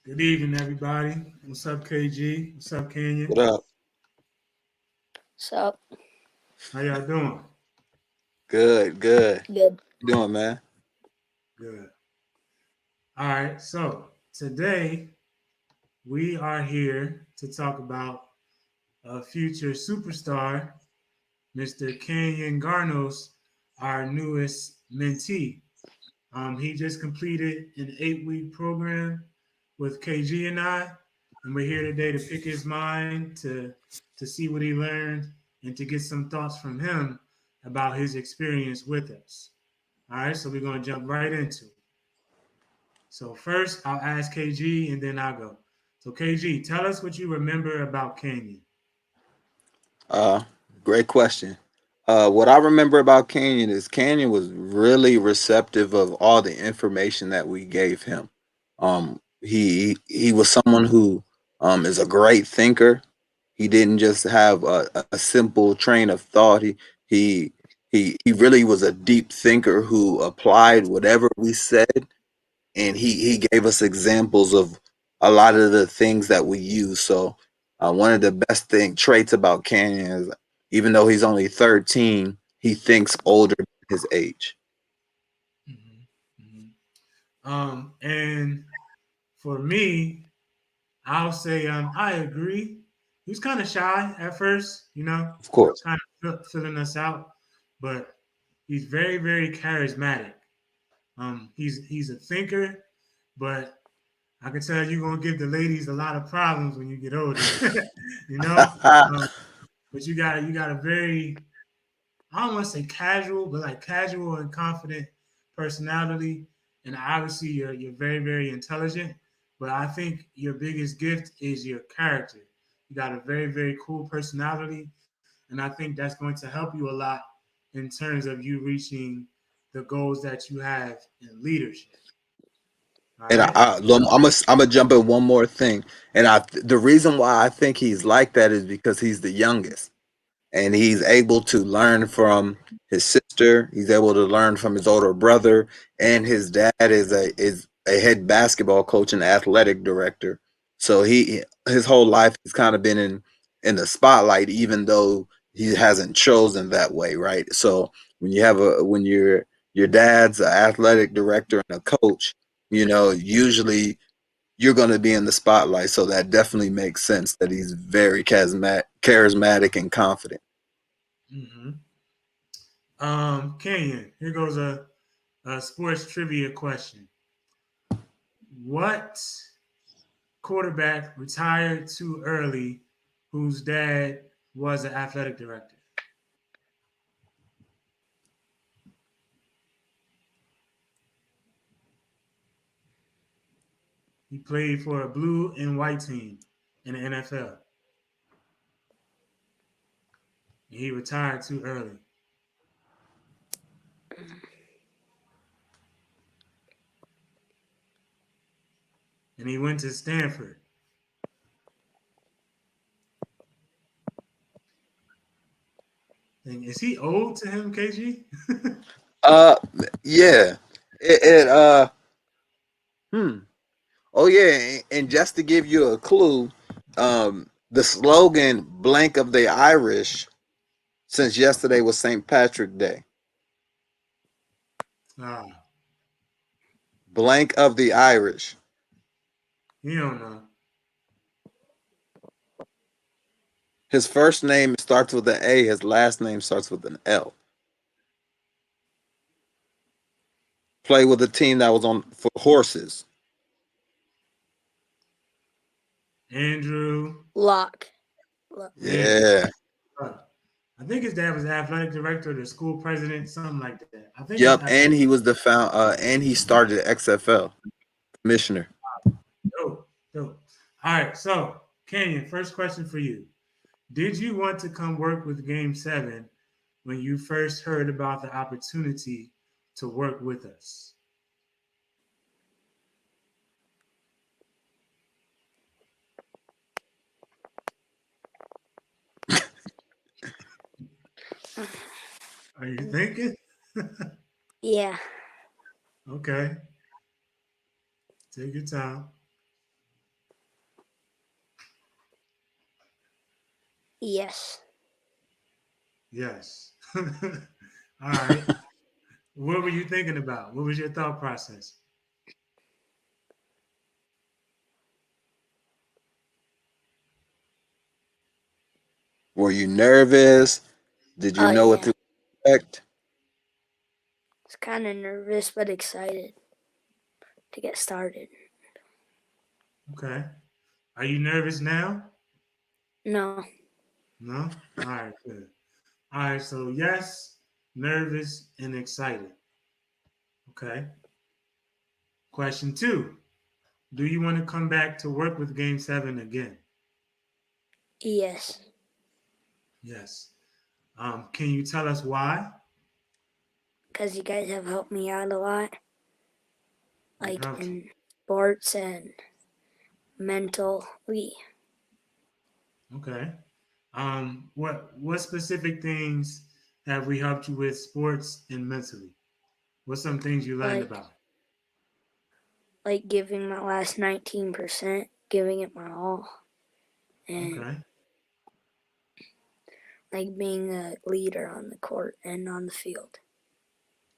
Good evening, everybody. What's up, KG? What's up, What Canyon? up? So How y'all doing? Good, good. good. You doing, man? Good. All right. So today we are here to talk about a future superstar, Mr. Canyon Garnos, our newest mentee. He just completed an 8-week program with KG and we're here today to pick his mind to see what he learned and to get some thoughts from him about his experience with us. All right, so we're gonna jump right into it. So first, I'll ask KG and then I'll go. So KG, tell us what you remember about Canyon. Uh, Great question. What I remember about Canyon is Canyon was really receptive of all the information that we gave him. He was someone who is a great thinker. He didn't just have a simple train of thought. He he really was a deep thinker who applied whatever we said, and he gave us examples of a lot of the things that we use. So one of the best thing traits about Canyon is even though he's only 13, he thinks older than his age. Mm-hmm. And for me, I'll say I agree. He was kind of shy at first, Of course. kind of filling us out, but he's very, very charismatic. He's a thinker, but I can tell you're gonna give the ladies a lot of problems when you get older, you know. Um, but you got a very, I don't want to say casual, but like casual and confident personality, and obviously you're very, very intelligent. But I think your biggest gift is your character. You got a very, very cool personality, and I think that's going to help you a lot in terms of you reaching the goals that you have in leadership. All And right. I'm gonna jump in one more thing. And the reason why I think he's like that is because he's the youngest, and he's able to learn from his sister. He's able to learn from his older brother, and his dad is a head basketball coach and athletic director. So his whole life he's kind of been in the spotlight, even though he hasn't chosen that way, right? So when your dad's an athletic director and a coach, usually you're going to be in the spotlight. So that definitely makes sense that he's very charismatic and confident. Mm-hmm. Kenyon, here goes a sports trivia question. What quarterback retired too early whose dad was an athletic director? He played for a blue and white team in the NFL. And he retired too early. And he went to Stanford. And is he old to him, KG? Uh, yeah. It hmm. Oh yeah, and just to give you a clue, the slogan "Blank of the Irish" since yesterday was St. Patrick Day. Ah, Blank of the Irish. you don't know. His first name starts with an A. His last name starts with an L. Play with a team that was on for horses. Andrew. Lock. Lock. Andrew. Yeah. I think his dad was the athletic director, the school president, something like that. I think it's Yep. athletic. And he was the found. And he started XFL commissioner. Dope, dope. All right, so Kenyon, first question for you. Did you want to come work with Game 7 when you first heard about the opportunity to work with us? Are you thinking? Yeah. Okay, take your time. Yes. Yes. All right. What were you thinking about? What was your thought process? Were you nervous? Did you know what Yeah. to expect? It's kind of nervous but excited to get started. Okay. Are you nervous now? No. No? All right, good. All right, so yes, nervous and excited. Okay. Question two. Do you want to come back to work with Game 7 again? Yes. Yes. Can you tell us why? Because you guys have helped me out a lot, We've like helped you. in sports and mentally. Okay. What specific things have we helped you with sports and mentally? What's some things you learned Like about? like giving my last 19%, giving it my all, and Okay. like being a leader on the court and on the field.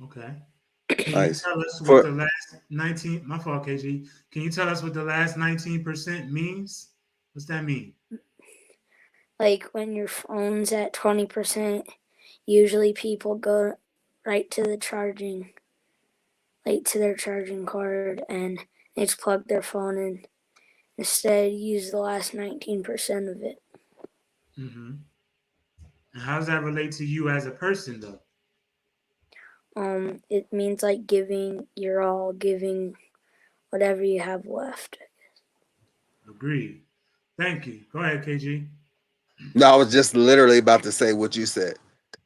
Okay. Can you Nice. tell us what For the last 19, my fault, KG. Can you tell us what the last 19% means? What's that mean? Like when your phone's at 20%, usually people go right to the charging, like to their charging cord, and they just plug their phone in. Instead, use the last 19% of it. Mm-hmm. And how does that relate to you as a person, though? It means like giving your all, giving whatever you have left. Agreed. Thank you. Go ahead, KG. no, I was just literally about to say what you said.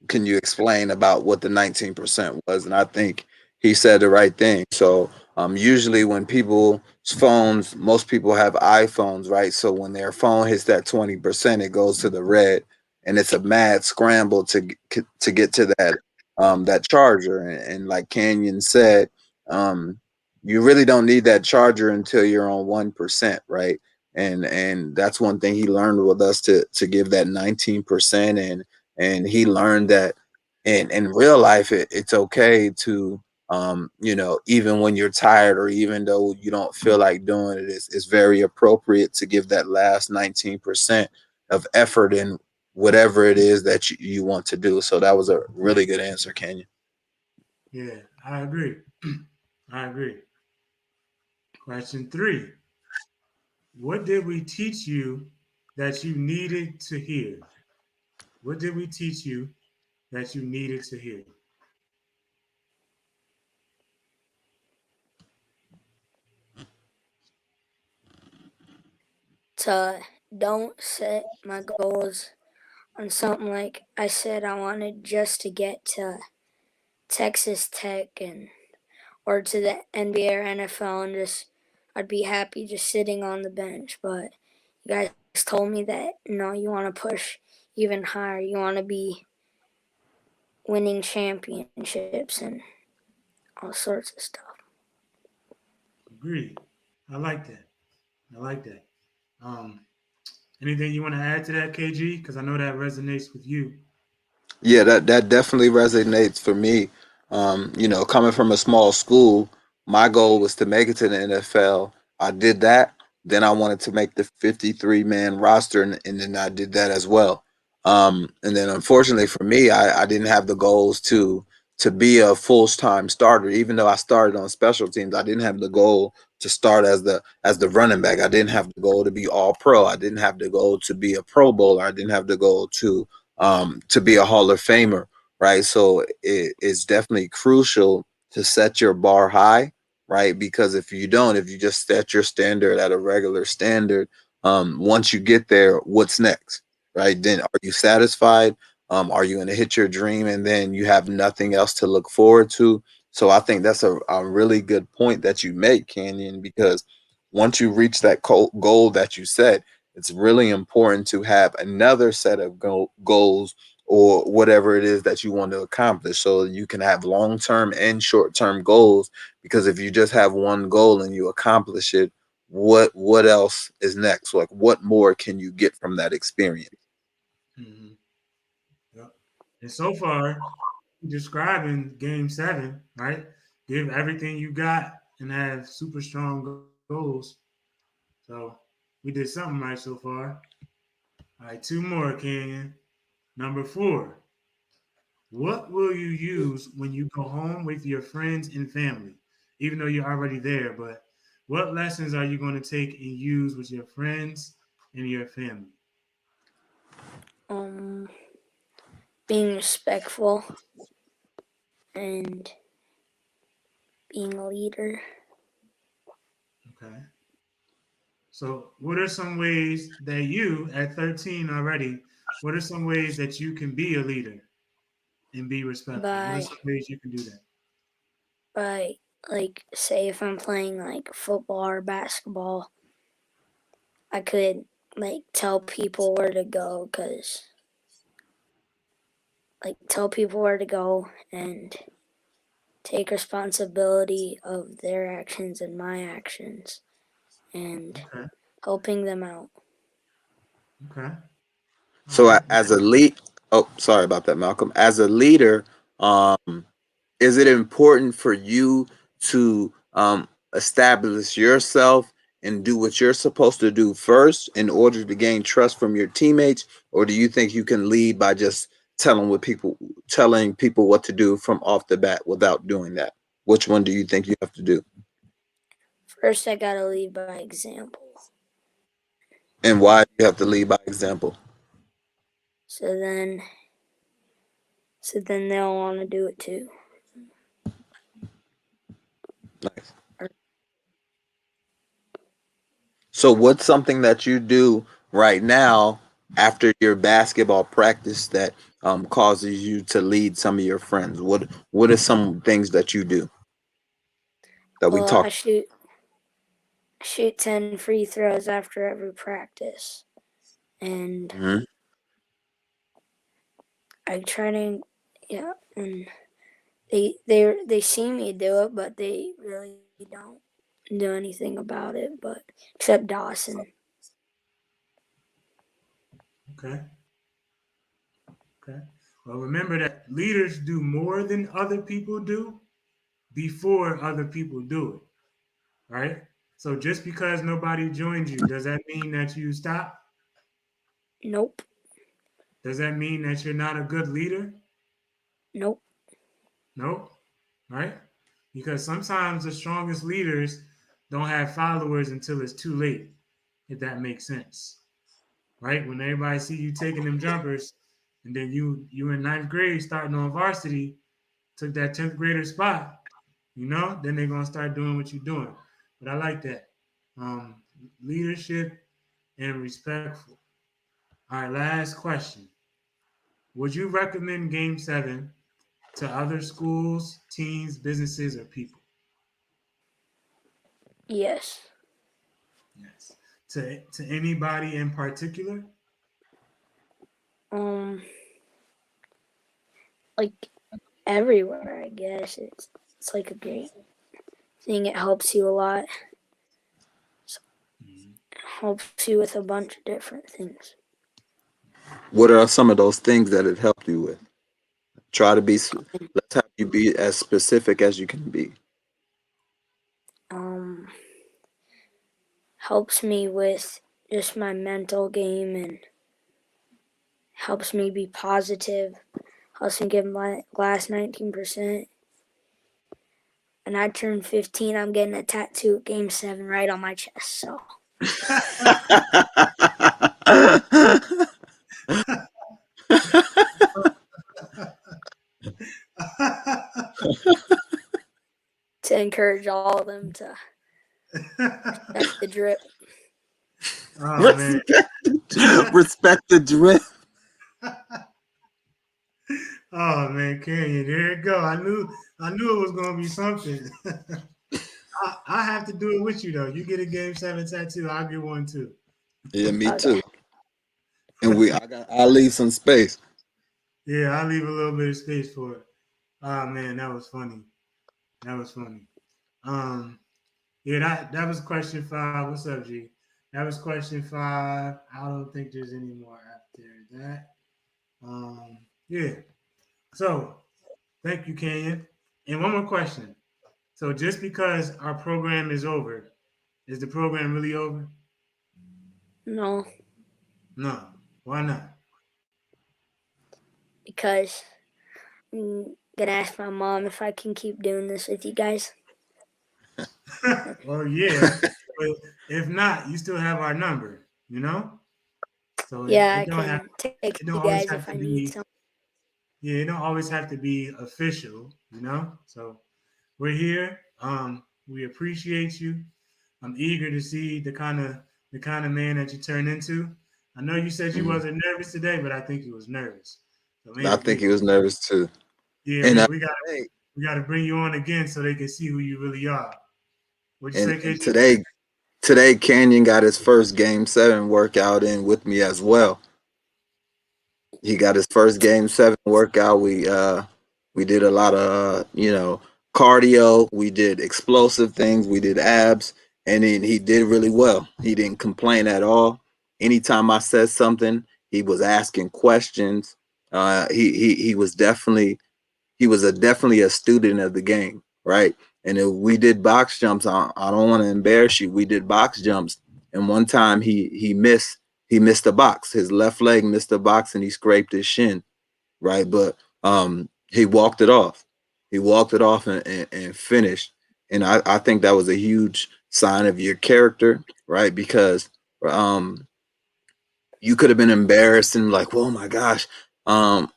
Can you explain about what the 19% was? And I think he said the right thing. So usually when people's phones, most people have iPhones, right? So when their phone hits that 20%, it goes to the red, and it's a mad scramble to get to that charger. And like Canyon said, um, you really don't need that charger until you're on 1%, right? And that's one thing he learned with us to give that 19%. And he learned that in real life it's okay to even when you're tired or even though you don't feel like doing it, it's very appropriate to give that last 19% of effort in whatever it is that you want to do. So that was a really good answer, Kenya. Yeah, I agree. I agree. Question three. What did we teach you that you needed to hear? What did we teach you that you needed to hear? To don't set my goals on something like I said I wanted just to get to Texas Tech and or to the NBA or NFL and just I'd be happy just sitting on the bench. But you guys told me that no, you want to push even higher. You want to be winning championships and all sorts of stuff. Agreed. I like that. I like that. Um, Anything you want to add to that, KG? Because I know that resonates with you. Yeah, that definitely resonates for me. Coming from a small school, my goal was to make it to the NFL. I did that. Then I wanted to make the 53-man roster, and then I did that as well. And then unfortunately for me, I didn't have the goals to be a full-time starter. Even though I started on special teams, I didn't have the goal to start as the running back. I didn't have the goal to be all pro. I didn't have the goal to be a pro bowler. I didn't have the goal to be a Hall of Famer, right? So it's definitely crucial to set your bar high, right? Because if you don't, if you just set your standard at a regular standard, once you get there, what's next, right? Then are you satisfied? Are you going to hit your dream and then you have nothing else to look forward to? So I think that's a really good point that you make, Canyon, because once you reach that goal that you set, it's really important to have another set of goals or whatever it is that you want to accomplish so you can have long-term and short-term goals, because if you just have one goal and you accomplish it, what else is next? Like what more can you get from that experience? Mm-hmm. Yep. And so far, describing game seven, right? Give everything you got and have super strong goals. So we did something right so far. All right, two more, Canyon. Number four. What will you use when you go home with your friends and family? Even though you're already there, but what lessons are you going to take and use with your friends and your family? Um, being respectful and being a leader. Okay. So, what are some ways that you, at 13 already, what are some ways that you can be a leader and be respectful? What are by some ways you can do that? by like say if I'm playing like football or basketball, I could like tell people where to go cuz like tell people where to go and take responsibility of their actions and my actions and Okay. helping them out. Okay. All So right. as a lead, oh, sorry about that, Malcolm. As a leader, is it important for you to establish yourself and do what you're supposed to do first in order to gain trust from your teammates, or do you think you can lead by just telling people what to do from off the bat without doing that? Which one do you think you have to do, First I got to lead by example. and why do you have to lead by example? So then they'll want to do it too. Nice. Or, So, what's something that you do right now after your basketball practice that causes you to lead some of your friends? What are some things that you do that we well, talk? I shoot 10 free throws after every practice. And Mhm. I try to, yeah, and they see me do it, but they really don't do anything about it. But except Dawson, Okay. Okay. Well, remember that leaders do more than other people do before other people do it, right? So just because nobody joined you, does that mean that you stop? nope, Does that mean that you're not a good leader? nope. No, right? Because sometimes the strongest leaders don't have followers until it's too late, if that makes sense, right? When everybody see you taking them jumpers, and then you in ninth grade starting on varsity, took that 10th grader spot, then they're gonna start doing what you're doing. But I like that. Um, Leadership and respectful. All right, last question. Would you recommend Game 7 to other schools, teams, businesses, or people? Yes, Yes. To anybody in particular? um, like everywhere. I guess it's like a great thing. It helps you a lot. Mhm. It helps you with a bunch of different things. What are some of those things that it helped you with? Try to be. Let's have you be as specific as you can be. Um, helps me with just my mental game and helps me be positive. Helps me give my glass 19%. And I turned 15. I'm getting a tattoo at Game 7 right on my chest. So to encourage all of them to respect the drip. Oh man. respect, respect the drip. Oh man, Canyon, there it go. I knew it was gonna be something. I have to do it with you though. You get a Game 7 tattoo, I'll get one too. Yeah, me Okay. too. And I'll leave some space. Yeah, I'll leave a little bit of space for it. Oh man, that was funny. That was funny. Um, yeah, that was question five. What's up, G? That was question five. I don't think there's any more after that. Yeah. So thank you, Kenyon. And one more question. So just because our program is over, is the program really over? No, No. Why not? because I'm gonna ask my mom if I can keep doing this with you guys. Well, yeah. But if not, you still have our number, you know? So Yeah, I it don't have can text it you don't always guys have if to I need be some. yeah, it don't always have to be official, you know? So we're here. We appreciate you. I'm eager to see the kind of man that you turn into. I know you said you Mhm. wasn't nervous today, but I think you was nervous. So I maybe think he was nervous too. yeah, And hey, we gotta bring you on again so they can see who you really are. What'd you and, say, and KG? today Canyon got his first game 7 workout in with me as well. He got his first game 7 workout. We did a lot of cardio. We did explosive things. We did abs, and then he did really well. He didn't complain at all. Anytime I said something, he was asking questions. He was definitely a student of the game, right? And if we did box jumps. I don't want to embarrass you. We did box jumps, and one time he missed a box. His left leg missed a box, and he scraped his shin, right? But he walked it off. He walked it off and finished. And I think that was a huge sign of your character, right? Because um, you could have been embarrassed and like, oh my gosh, um,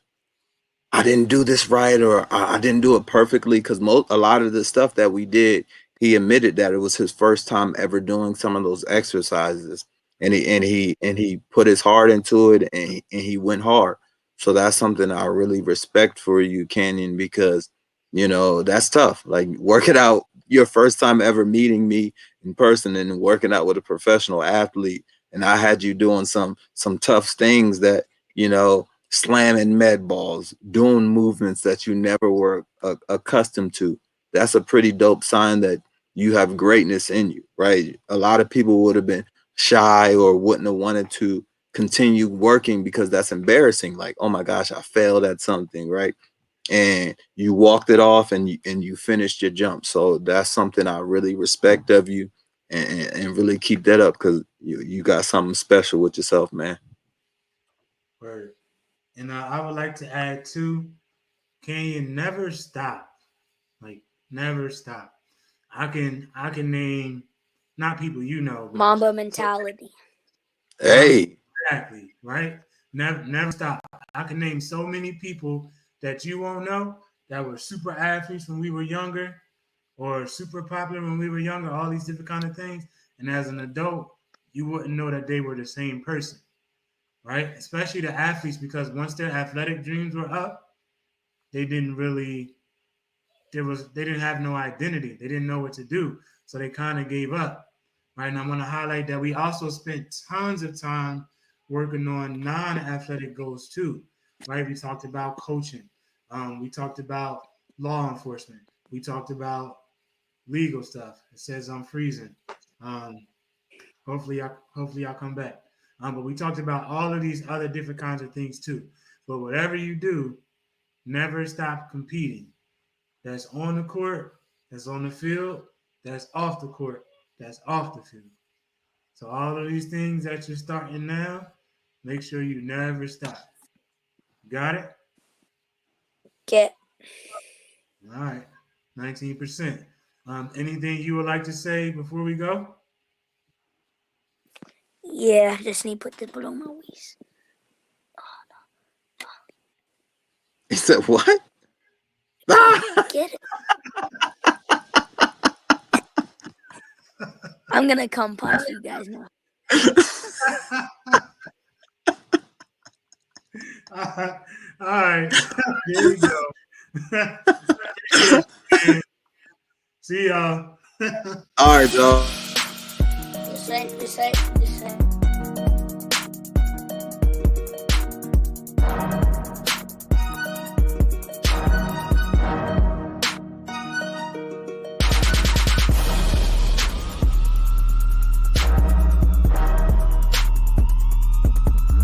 I didn't do this right or I didn't do it perfectly because a lot of the stuff that we did, he admitted that it was his first time ever doing some of those exercises, and he put his heart into it and he went hard. So that's something I really respect for you, Canyon, because that's tough. Like working out your first time ever meeting me in person and working out with a professional athlete, and I had you doing some tough things that slamming med balls, doing movements that you never were accustomed to. That's a pretty dope sign that you have greatness in you, right? A lot of people would have been shy or wouldn't have wanted to continue working because that's embarrassing. Like, oh my gosh, I failed at something, right? And you walked it off and you finished your jump. So that's something I really respect of you, and really keep that up because you got something special with yourself, man. Word. And I would like to add too, can you never stop? Like never stop. I can name not people you know, but Mamba so mentality. Hey, exactly, right? Never stop. I can name so many people that you won't know that were super athletes when we were younger or super popular when we were younger, all these different kind of things. And as an adult, you wouldn't know that they were the same person, right? Especially the athletes, because once their athletic dreams were up, they didn't really they didn't have no identity. They didn't know what to do. So they kind of gave up. Right. And I want to highlight that we also spent tons of time working on non-athletic goals too. Right. We talked about coaching. We talked about law enforcement. We talked about legal stuff. It says I'm freezing. Um, hopefully I'll come back. But we talked about all of these other different kinds of things too. But whatever you do, never stop competing. That's on the court, that's on the field, that's off the court, that's off the field. So all of these things that you're starting now, make sure you never stop. Got it? Get All right. 19%. Anything you would like to say before we go? yeah, I just need to put this below my waist. he said what? Get it. I'm gonna come punch you guys now. All right. There you go. See y'all. All right, y'all. This ain't.